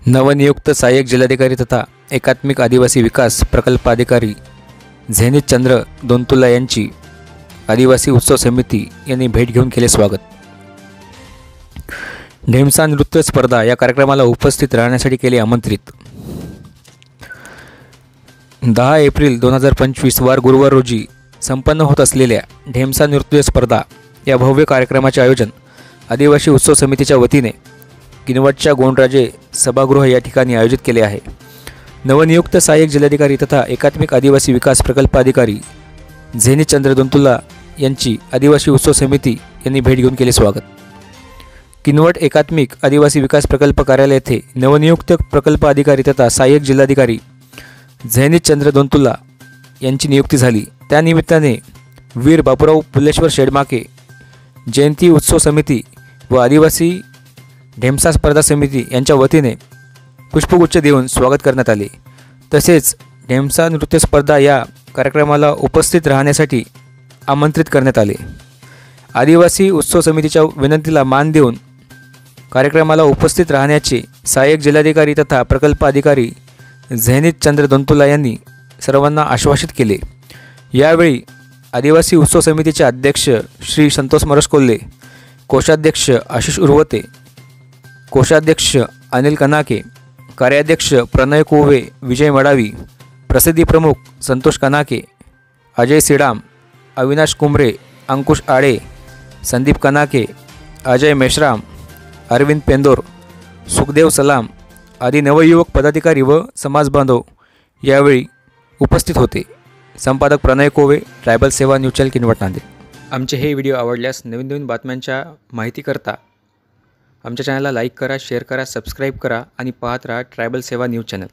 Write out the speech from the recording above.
नवनियुक्त सहाय्यक जिल्हाधिकारी तथा एकात्मिक आदिवासी विकास प्रकल्प अधिकारी झेनिथ चंद्र दोंतुला यांची आदिवासी उत्सव समिती यांनी भेट घेऊन केले स्वागत। ढेमसा नृत्य स्पर्धा या कार्यक्रमाला उपस्थित राहण्यासाठी केले आमंत्रित। 10 एप्रिल 2025 वार गुरुवार रोजी संपन्न होत असलेल्या ढेमसा नृत्य स्पर्धा या भव्य कार्यक्रमाचे आयोजन आदिवासी उत्सव समितीच्या वतीने किनवटच्या गोंडराजे सभागृह या ठिकाणी आयोजित केले आहे। नवनियुक्त सहाय्यक जिल्हाधिकारी तथा एकात्मिक आदिवासी विकास प्रकल्प अधिकारी झेनिथ चंद्र दोंतुला यांची आदिवासी उत्सव समिती यांनी भेट घेऊन केले स्वागत। किनवट एकात्मिक आदिवासी विकास प्रकल्प कार्यालय येथे नवनियुक्त प्रकल्प अधिकारी तथा सहाय्यक जिल्हाधिकारी झेनिथ चंद्र दोंतुला यांची नियुक्ती झाली। त्यानिमित्ताने वीर बापूराव पुल्लेश्वर शेडमाके जयंती उत्सव समिती व आदिवासी ढेमसा स्पर्धा समिती यांच्या वतीने पुष्पगुच्छ देऊन स्वागत करण्यात आले। तसेच ढेमसा नृत्य स्पर्धा या कार्यक्रमाला उपस्थित राहण्यासाठी आमंत्रित करण्यात आले। आदिवासी उत्सव समितीच्या विनंतीला मान देऊन कार्यक्रमाला उपस्थित राहण्याचे सहाय्यक जिल्हाधिकारी तथा प्रकल्प अधिकारी झेनिथ चंद्र दोंतुला यांनी सर्वांना आश्वासित केले। यावेळी आदिवासी उत्सव समितीचे अध्यक्ष श्री संतोष मरसकोल्हे, कोषाध्यक्ष आशिष उर्वते, कोषाध्यक्ष अनिल कनाके, कार्याध्यक्ष प्रणय कोवे, विजय मडावी, प्रसिद्धी प्रमुख संतोष कनाके, अजय सिडाम, अविनाश कुंभरे, अंकुश आडे, संदीप कनाके, अजय मेश्राम, अरविंद पेंदोर, सुखदेव सलाम आदी नवयुवक पदाधिकारी व समाज बांधव यावेळी उपस्थित होते। संपादक प्रणय कोवे, ट्रायबल सेवा न्यूज चॅनल किनवट नांदेड। आमचे हे व्हिडिओ आवडल्यास नवीन बातम्यांच्या माहितीकरता आमच्या चॅनलला लाईक करा, शेअर करा, सबस्क्राईब करा आणि पाहत राहा ट्रायबल सेवा न्यूज चॅनल।